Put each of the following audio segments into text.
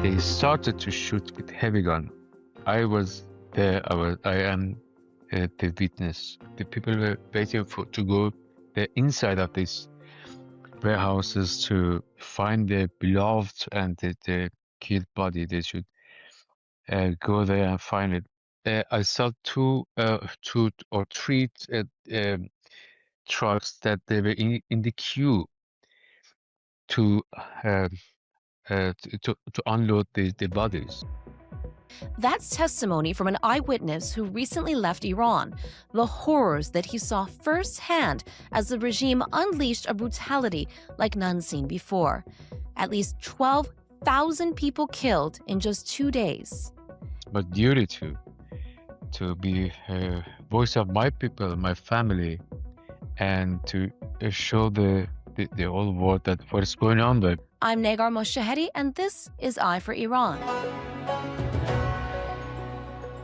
They started to shoot with heavy gun. I was there. I am the witness. The people were waiting to go the inside of these warehouses to find their beloved and the killed body. They should go there and find it. I saw two or three trucks that they were in the queue to uh, to unload the bodies. That's testimony from an eyewitness who recently left Iran, the horrors that he saw firsthand as the regime unleashed a brutality like none seen before. At least 12,000 people killed in just 2 days. But duty to be a voice of my people, my family, and to show the whole world that what is going on there. I'm Negar Moshehedi, and this is Eye for Iran.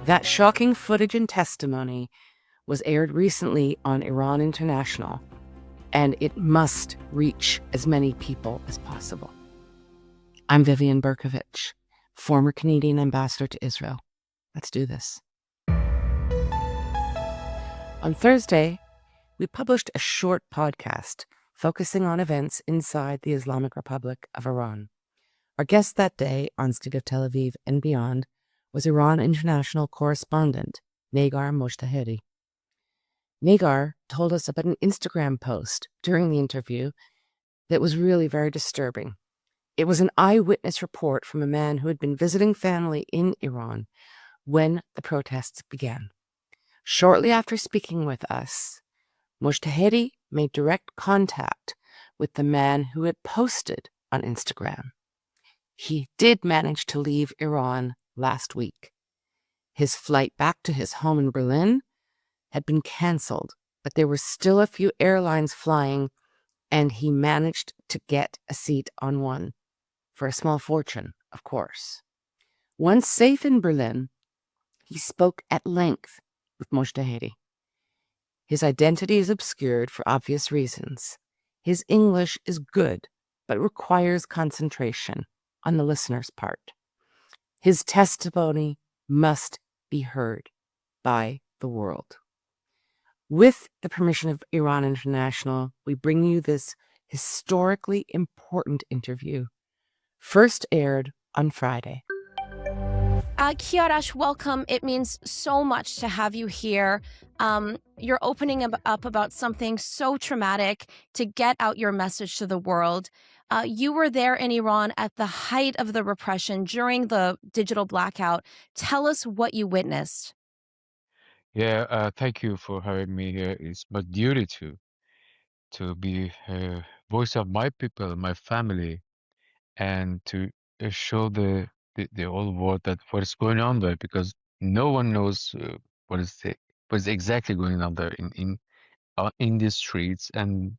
That shocking footage and testimony was aired recently on Iran International, and it must reach as many people as possible. I'm Vivian Berkovich, former Canadian ambassador to Israel. Let's do this. On Thursday, we published a short podcast focusing on events inside the Islamic Republic of Iran. Our guest that day on State of Tel Aviv and Beyond was Iran International correspondent Negar Moshehedi. Negar told us about an Instagram post during the interview that was really very disturbing. It was an eyewitness report from a man who had been visiting family in Iran when the protests began. Shortly after speaking with us, Moshehedi made direct contact with the man who had posted on Instagram. He did manage to leave Iran last week. His flight back to his home in Berlin had been canceled, but there were still a few airlines flying, and he managed to get a seat on one, for a small fortune, of course. Once safe in Berlin, he spoke at length with Moshehedi. His identity is obscured for obvious reasons. His English is good, but requires concentration on the listener's part. His testimony must be heard by the world. With the permission of Iran International, we bring you this historically important interview, first aired on Friday. Kiarash, welcome. It means so much to have you here. You're opening up about something so traumatic to get out your message to the world. You were there in Iran at the height of the repression during the digital blackout. Tell us what you witnessed. Yeah, thank you for having me here. It's my duty to be a voice of my people, my family, and to show the whole world that what is going on there, because no one knows what is exactly going on there in the streets, and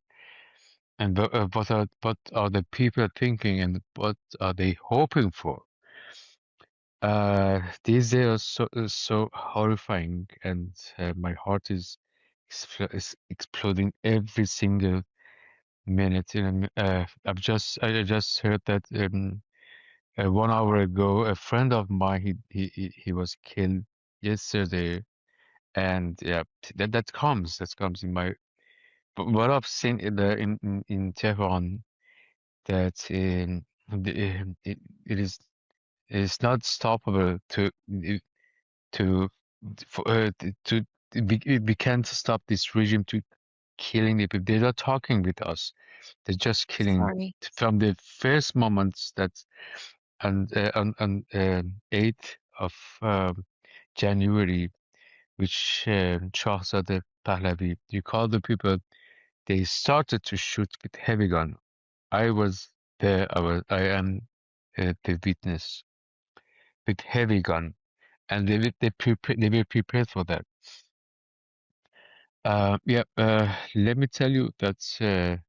what are the people thinking, and what are they hoping for. These days are so horrifying, and my heart is exploding every single minute. And I just heard that 1 hour ago, a friend of mine he was killed yesterday, and yeah, that comes in my. But what I've seen in Tehran, that it is it's not stoppable to for, to we can't stop this regime to killing the people. They're not talking with us. They're just killing Sorry. from the first moments that on 8th of January, which Shahzad Pahlavi, you call the people, they started to shoot with heavy gun. I was there. I am the witness with heavy gun, and they were prepared for that. Yeah. Let me tell you that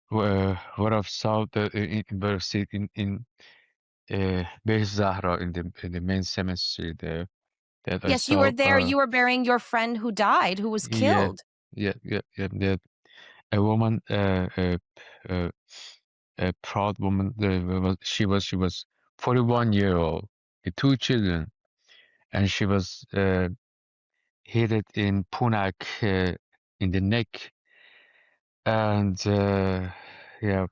what I've saw in Beis Zahra in the main cemetery there, that I Yes, you were saw. there. You were burying your friend who died, who was Yeah, killed. yeah. That a woman a proud woman. She was 41-year-old with two children, and she was hit it in Punak in the neck, and yeah,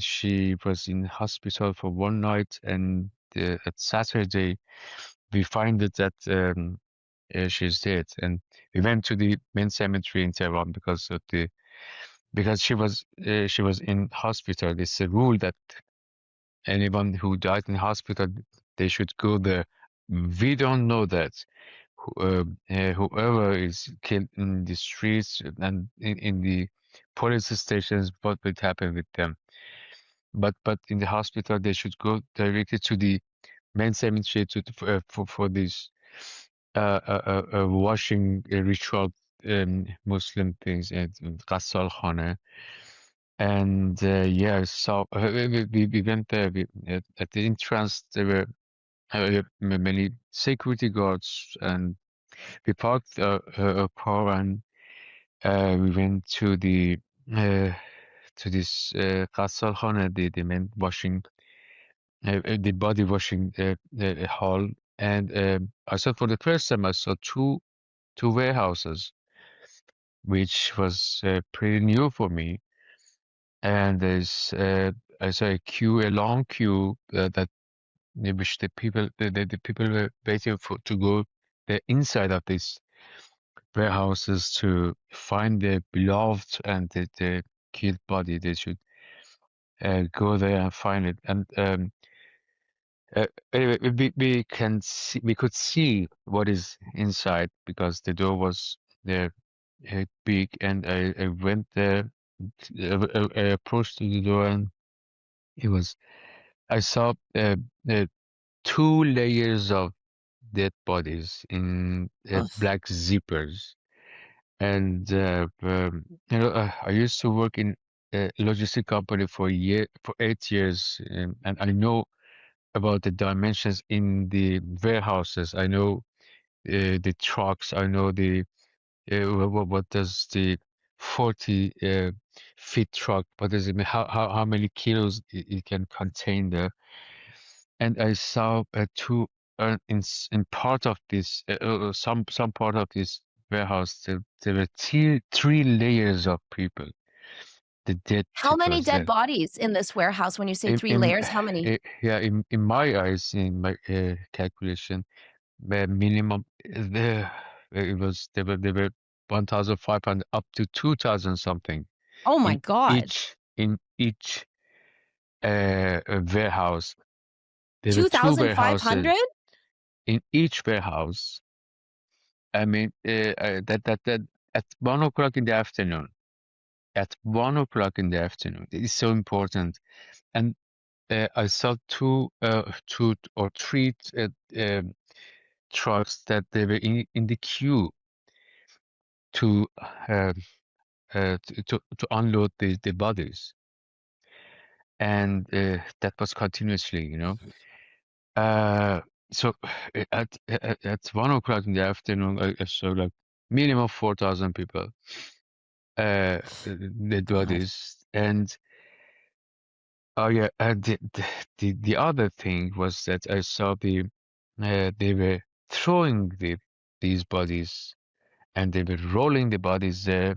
she was in hospital for one night, and at Saturday we find it that she's dead, and we went to the main cemetery in Tehran because she was in hospital. It's a rule that anyone who died in hospital, they should go there. We don't know that. Whoever is killed in the streets and in the police stations, what would happen with them? But in the hospital, they should go directly to the main cemetery for this washing ritual, Muslim things at Ghasal Khana. And yeah, so we went there. At the entrance, there were many security guards, and we parked a car, and we went uh, to this Ghasal Khana, the men washing, the body washing hall. And I saw for the first time, I saw two warehouses, which was pretty new for me. And I saw a long queue that in which the people were waiting for to go the inside of these warehouses to find their beloved and the killed body. They should go there and find it. And anyway, we could see what is inside because the door was there big, and I went there. I approached to the door, and it was I saw uh, two layers of dead bodies in Ugh. black zippers. And I used to work in a logistic company for 8 years, and I know about the dimensions in the warehouses. I know the trucks. I know the what does the 40 feet truck, what does it mean? How many kilos it can contain there? And I saw two in part of this some part of this warehouse, there were three layers of people, the dead How people many dead there. bodies in this warehouse when you say 3 In layers? How many? yeah, in my eyes, in my calculation, the minimum there there were 1,500 up to 2,000 something Oh my in god. each warehouse. There were two warehouses 2,500? in each warehouse. I mean, that at 1 o'clock in the afternoon, at 1 o'clock in the afternoon, it is so important. And I saw two or three trucks that they were in the queue to uh, to unload the bodies, and that was continuously, Uh, so at 1 o'clock in the afternoon, I saw like minimum 4,000 people, dead God. bodies. And oh yeah, and the other thing was that I saw they were throwing these bodies, and they were rolling the bodies there.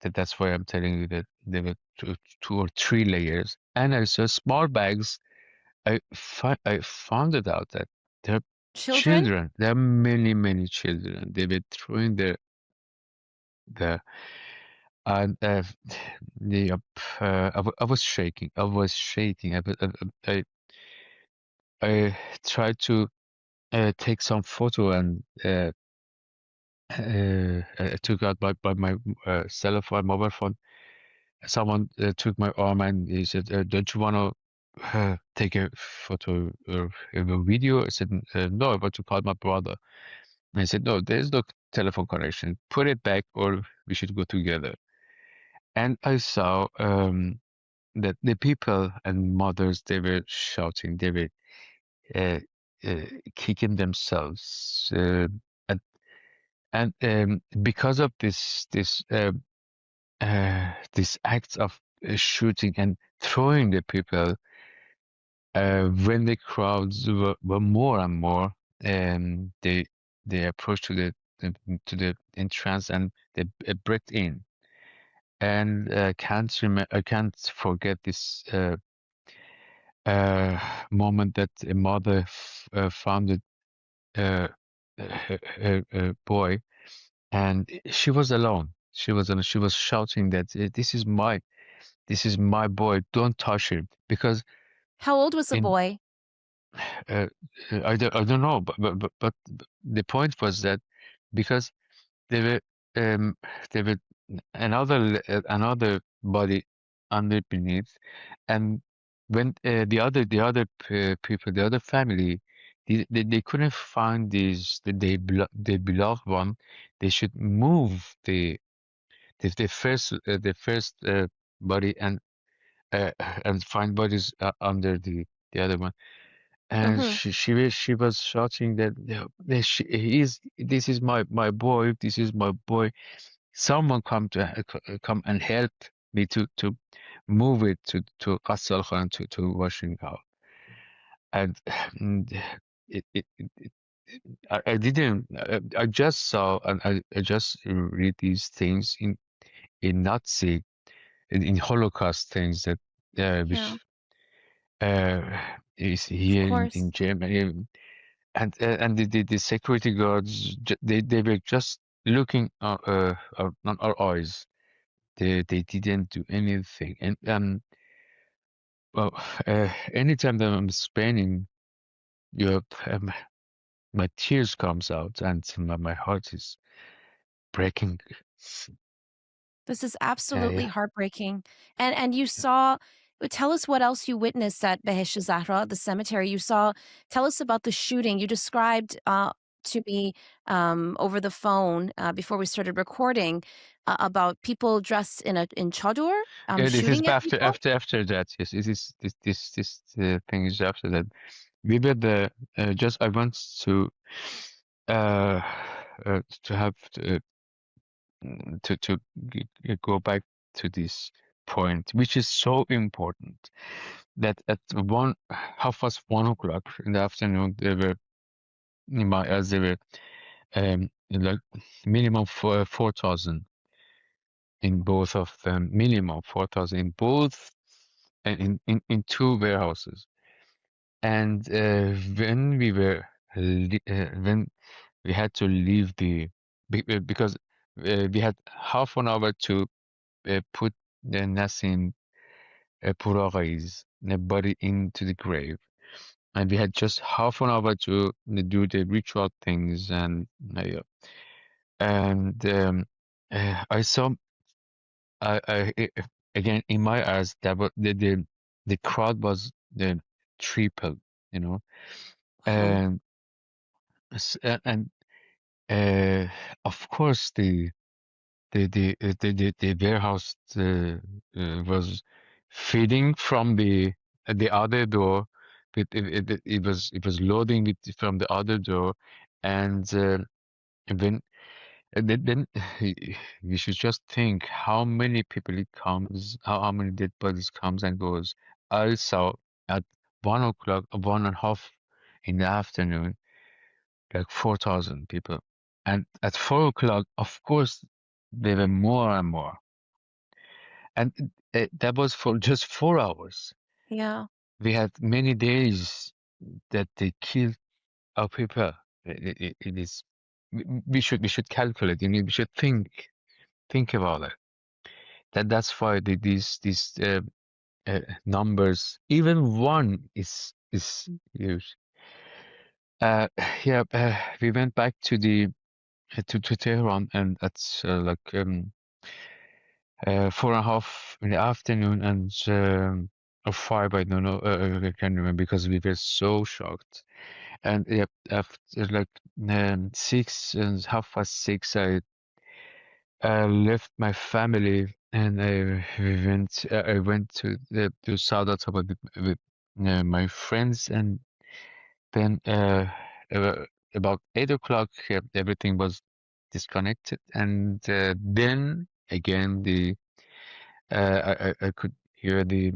That's why I'm telling you that there were two or three layers. And I saw small bags. I found it out that there are Children? children. There are many children. They were throwing the and the I was shaking. I was shaking. I tried to take some photo, and I took out by my cell phone, mobile phone. Someone took my arm, and he said, "Don't you want to take a photo or a video?" I said, "No, I want to call my brother." And I said, "No, there's no telephone connection. Put it back, or we should go together." And I saw that the people and mothers, they were shouting, they were uh, uh, kicking themselves, and because of this acts of shooting and throwing the people when the crowds were more and more, they approached to the entrance and they break in. And I can't forget this uh, moment that a mother found uh, her boy, and she was alone. She was shouting that this is my boy. Don't touch him because How old was the in boy? uh, I don't know, but the point was that because there were um there were another body underneath, and when the other family, they couldn't find the beloved one. They should move the first body uh, and find bodies under the other one. And Mm-hmm. she was shouting that, "Yeah, this is my boy, this is my boy. Someone come and help me to move it to Qasr Khan to washing out." And and I didn't I just saw and I just read these things in Nazi in Holocaust things that Yeah, which uh is of here course. in Germany. And the security guards they were just looking on our eyes. They didn't do anything. And well, anytime that I'm explaining Europe, my tears comes out and my heart is breaking. This is absolutely Yeah. heartbreaking. And you saw tell us what else you witnessed at Behesh Zahra, the cemetery. You saw tell us about the shooting. You described to me over the phone before we started recording about people dressed in chador Yeah, this is shooting at people. after that. Yes, this thing is after that. We were the just I want uh, to have go back to this point, which is so important, that at 1:30 in the afternoon, there were in my as there were like minimum 4,000 in both of them, minimum 4,000 in both, and in two warehouses. And when we were when we had to leave because we had half an hour to put the Nassim Puragai's body into the grave. And we had just half an hour to do the ritual things. And I saw, again, in my eyes, that the crowd was the triple, you know. Wow. And, and of course, the warehouse was feeding from the other door. It was loading it from the other door, and when then you should just think how many people it comes, how many dead bodies comes and goes. I saw at 1 o'clock, 1:30 in the afternoon, like 4,000 people, and at 4 o'clock, of course, there were more and more. And that was for just 4 hours. Yeah. We had many days that they killed our people. It is we should calculate. We should think about it. That's why these numbers, even one is huge. Uh, yeah, we went back to the to Tehran, and that's like 4:30 in the afternoon, and or 5, I don't know, I can't remember because we were so shocked. And yeah, after like 6 and 6:30, I left my family and I went to Saudi Arabia with my friends, and then about 8 o'clock, everything was disconnected, and then again I could hear the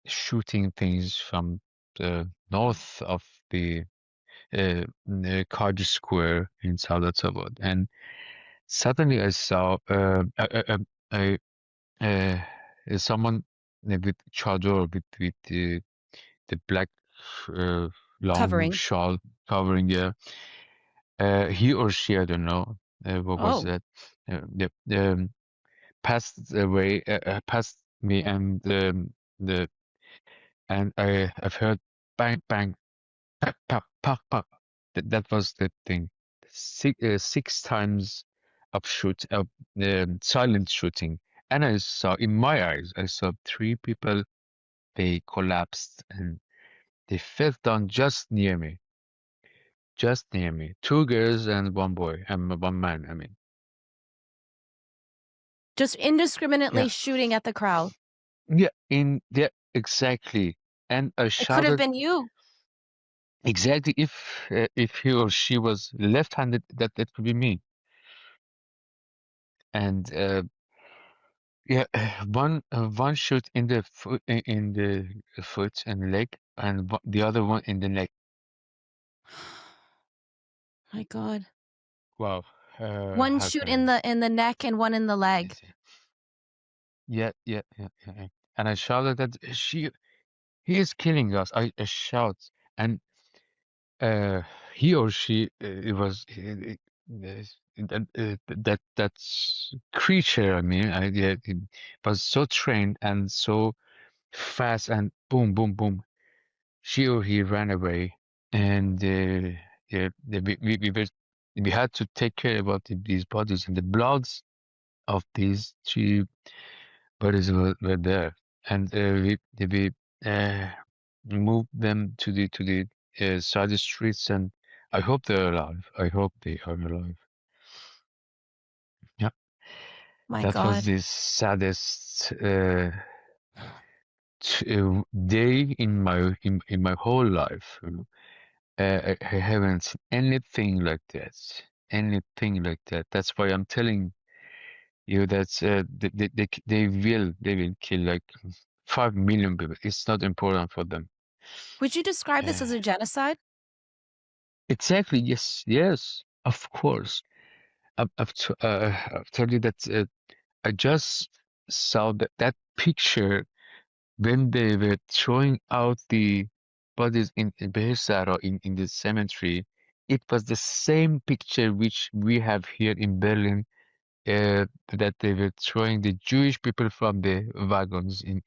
shooting things from the north of the Carter Square in Salatobad, and suddenly I saw someone with chador with the black uh, long Covering. shawl covering, yeah. He or she, I don't know. What was Oh, that? Passed away, passed me, and the and I've heard bang bang, pop pop pop pop. That was the thing. Six times of silent shooting, and I saw in my eyes, I saw three people. They collapsed and they fell down just near me. Two girls and one boy, and one man. I mean, just yeah, indiscriminately shooting at the crowd. yeah, exactly. And I It could have shouted. been you. Exactly. If he or she was left-handed, that could be me. And yeah, one shot in the foot, in the foot and leg, and the other one in the neck. My God. Wow. One How shoot can I? in the neck and one in the leg. Yeah, yeah, yeah, yeah, yeah. And I shouted that he is killing us. I shout, and uh, he or she, it was that creature. I mean, yeah, it was so trained and so fast, and boom, boom, boom. She or he ran away, and yeah, we had to take care about these bodies, and the bloods of these three bodies were there, and we uh, moved them to the side streets, and I hope they're alive. I hope they are alive. Yeah, My that was God. the saddest day in my whole life. You know? I haven't seen anything like that. Anything like that. That's why I'm telling you that they will kill like 5 million people. It's not important for them. Would you describe this Uh, as a genocide? exactly. Yes. Yes. Of course. I've told you that I just saw that picture when they were throwing out the bodies in Behersara in the cemetery. It was the same picture which we have here in Berlin, that they were throwing the Jewish people from the wagons in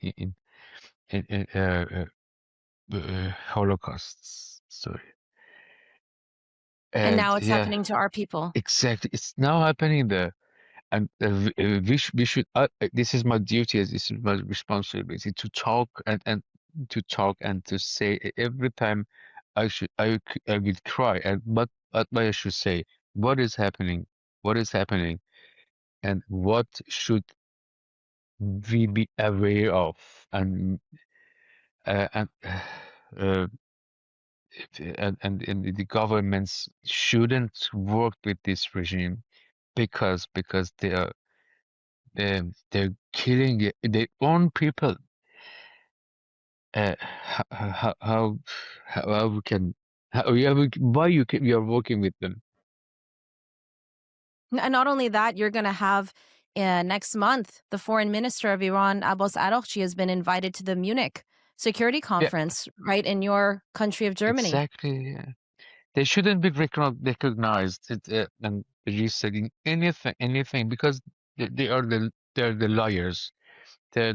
Holocaust. Sorry. And And now it's yeah, happening to our people. exactly. It's now happening there. And we should. This is my duty, as this is my responsibility to talk and to talk and to say every time I will cry. And but I should say, what is happening? What is happening? And what should we be aware of? And uh, and the governments shouldn't work with this regime because they're killing their own people. How we can why we are working with them? And not only that, you're going to have next month, the foreign minister of Iran, Abbas Araghchi, has been invited to the Munich Security Yeah, Conference, right in your country of Germany. exactly. Yeah. They shouldn't be recognized and resetting anything because they're the liars. They're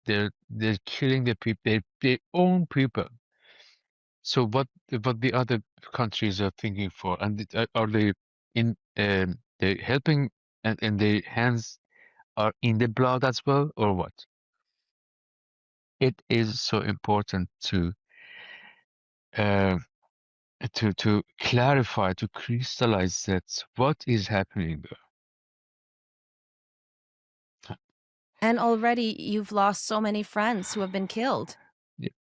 they're they're killing the people, their own people. So what the other countries are thinking for, and are they in they helping, and their hands are in the blood as well, or what? It is so important uh, to clarify, to crystallize that what is happening there. And already you've lost so many friends who have been killed.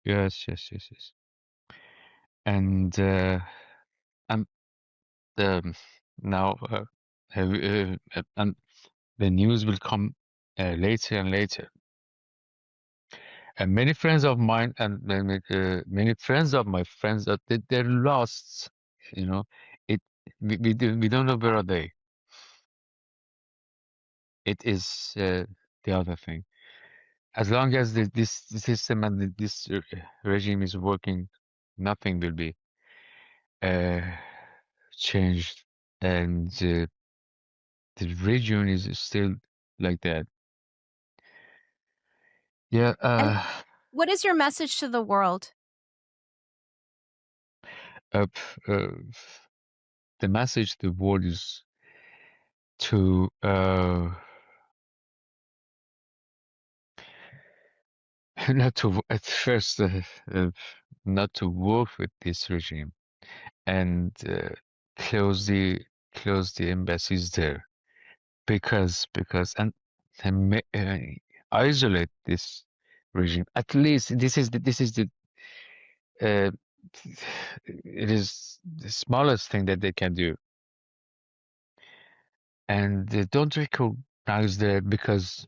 Yes, yes, yes, yes. And and um, now and the news will come later and later. And many friends of mine and many friends of my friends that they're lost. You know, it we don't know where are they. It is the other thing. As long as this system and this regime is working, nothing will be uh, changed, and the region is still like that. Yeah. And what is your message to the world? Uh, uh, the message to the world is to not to at first not to work with this regime and close the embassies there because and isolate this regime. At least this is the uh, it is the smallest thing that they can do, and they don't recognize that because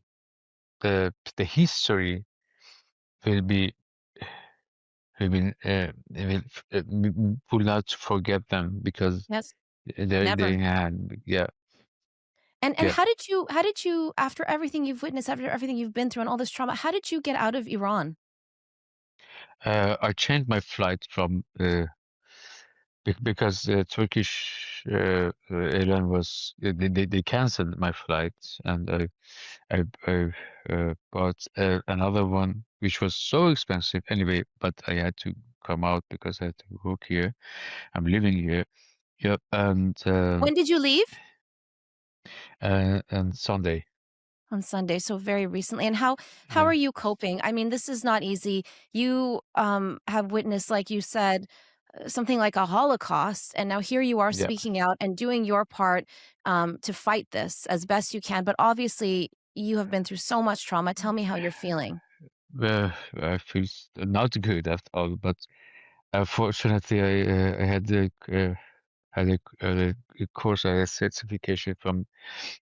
the history will be will not forget them because Yes, they never. had And yeah. how did you after everything you've witnessed, after everything you've been through and all this trauma, how did you get out of Iran? I changed my flight from because Turkish airline was they canceled my flight, and I bought another one which was so expensive anyway, but I had to come out because I had to work here. I'm living here. Yep, When did you leave? and Sunday. On Sunday, so very recently. And how Yeah. are you coping? I mean, this is not easy. You have witnessed, like you said, something like a Holocaust, and now here you are Yeah. speaking out and doing your part to fight this as best you can. But obviously, you have been through so much trauma. Tell me how you're feeling. I feel not good after all, but fortunately, I had a course, a certification from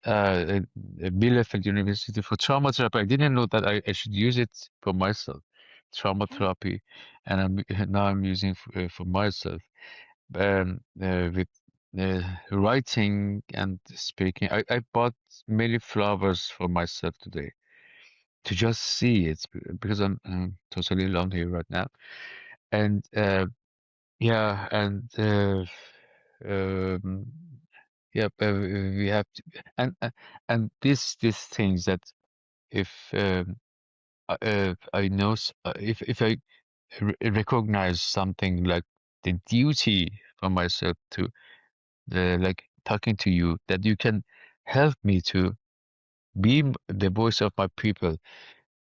Bielefeld University for trauma therapy. I didn't know that I should use it for myself, trauma Okay. therapy, and now I'm using for myself. With writing and speaking, I bought many flowers for myself today to just see it because I'm totally alone here right now. And yeah, and um, yeah, we have to, and these things that if I know if I recognize something like the duty for myself to the like talking to you that you can help me to be the voice of my people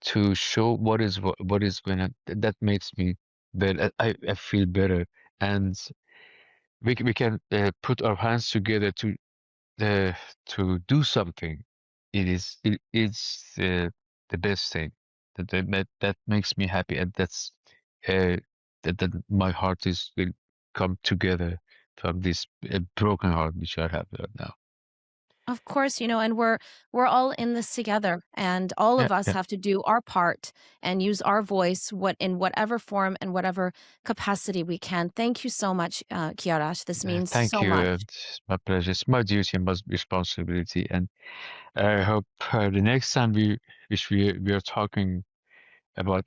to show what is going on. That makes me better. I feel better, and we can put our hands together uh, to do something. It's the best thing that makes me happy, and that's uh, that my heart is will come together from this broken heart which I have right now. Of course, and we're all in this together, and all Yeah, of us yeah. have to do our part and use our voice in whatever form and whatever capacity we can. Thank you so much, Kiarash. This means Thank so you. much. It's my pleasure. It's my duty and my responsibility, and I hope the next time we are talking about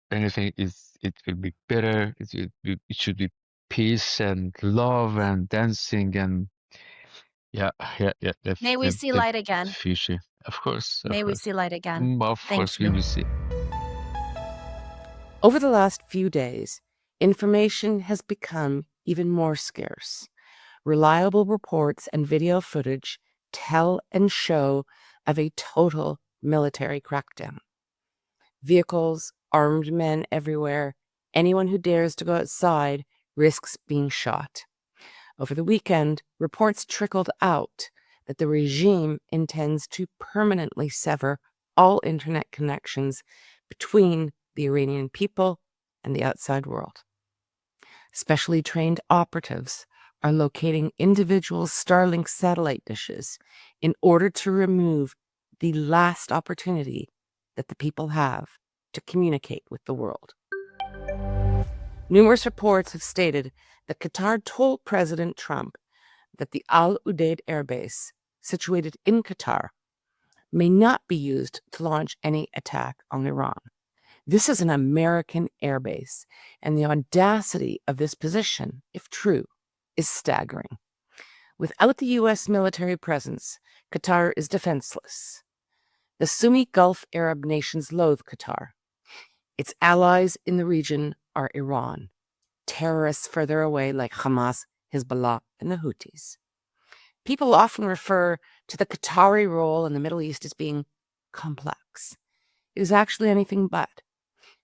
anything is it will be better. It should be peace and love and dancing and yeah, yeah. May we see The light again. future, of course, of May we course. see light again. Of Thank course, we you. will see. Over the last few days, information has become even more scarce. Reliable reports and video footage tell and show of a total military crackdown. Vehicles, armed men everywhere. Anyone who dares to go outside risks being shot. Over the weekend, reports trickled out that the regime intends to permanently sever all internet connections between the Iranian people and the outside world. Specially trained operatives are locating individual Starlink satellite dishes in order to remove the last opportunity that the people have to communicate with the world. Numerous reports have stated that Qatar told President Trump that the Al Udeid airbase, situated in Qatar, may not be used to launch any attack on Iran. This is an American airbase, and the audacity of this position, if true, is staggering. Without the U.S. military presence, Qatar is defenseless. The Sunni Gulf Arab nations loathe Qatar. Its allies in the region are Iran, terrorists further away like Hamas, Hezbollah, and the Houthis. People often refer to the Qatari role in the Middle East as being complex. It is actually anything but.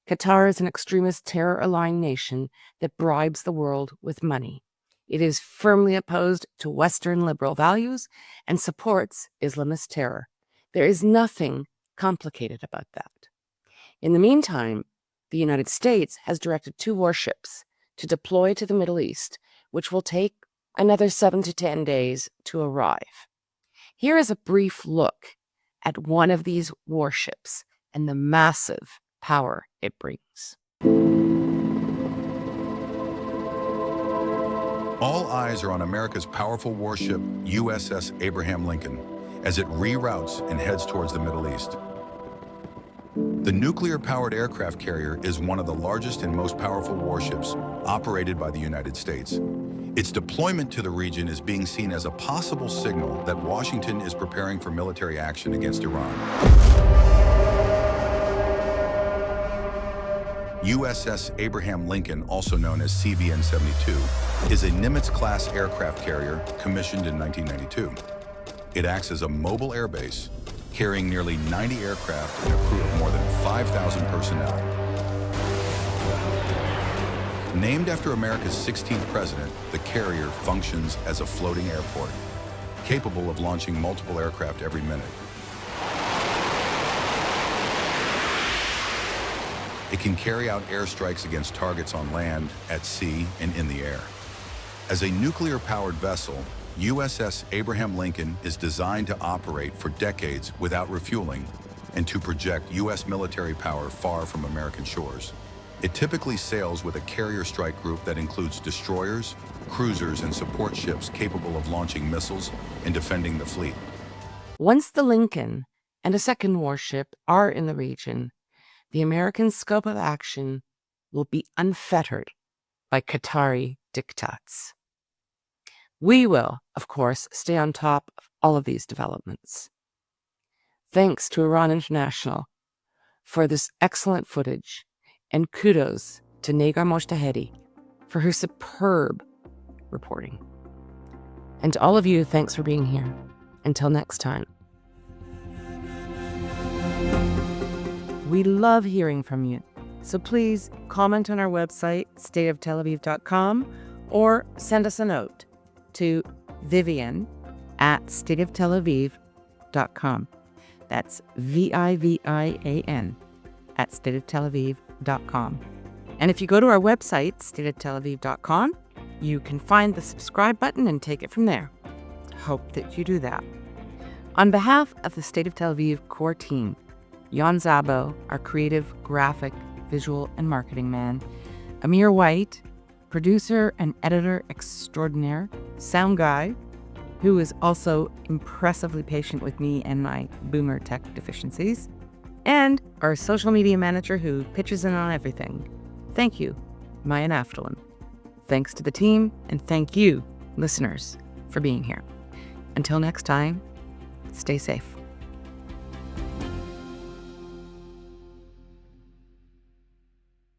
Qatar is an extremist terror-aligned nation that bribes the world with money. It is firmly opposed to Western liberal values and supports Islamist terror. There is nothing complicated about that. In the meantime, the United States has directed 2 warships to deploy to the Middle East, which will take another 7 to 10 days to arrive. Here is a brief look at one of these warships and the massive power it brings. All eyes are on America's powerful warship, USS Abraham Lincoln, as it reroutes and heads towards the Middle East. The nuclear-powered aircraft carrier is one of the largest and most powerful warships operated by the United States. Its deployment to the region is being seen as a possible signal that Washington is preparing for military action against Iran. USS Abraham Lincoln, also known as CVN-72, is a Nimitz-class aircraft carrier commissioned in 1992. It acts as a mobile airbase, carrying nearly 90 aircraft and a crew of more than 5,000 personnel. Named after America's 16th president, the carrier functions as a floating airport, capable of launching multiple aircraft every minute. It can carry out airstrikes against targets on land, at sea, and in the air. As a nuclear-powered vessel, USS Abraham Lincoln is designed to operate for decades without refueling and to project U.S. military power far from American shores. It typically sails with a carrier strike group that includes destroyers, cruisers, and support ships capable of launching missiles and defending the fleet. Once the Lincoln and a second warship are in the region, the American scope of action will be unfettered by Qatari diktats. We will, of course, stay on top of all of these developments. Thanks to Iran International for this excellent footage, and kudos to Negar Mojtahedi for her superb reporting. And to all of you, thanks for being here. Until next time. We love hearing from you, so please comment on our website, stateoftelaviv.com, or send us a note to vivian@stateoftelaviv.com. That's VIVIAN @stateoftelaviv.com. And if you go to our website, stateoftelaviv.com, you can find the subscribe button and take it from there. Hope that you do that. On behalf of the State of Tel Aviv core team, Jan Zabo, our creative, graphic, visual, and marketing man, Amir White, producer and editor extraordinaire, sound guy, who is also impressively patient with me and my boomer tech deficiencies, and our social media manager who pitches in on everything. Thank you, Maya Naftalin. Thanks to the team, and thank you, listeners, for being here. Until next time, stay safe.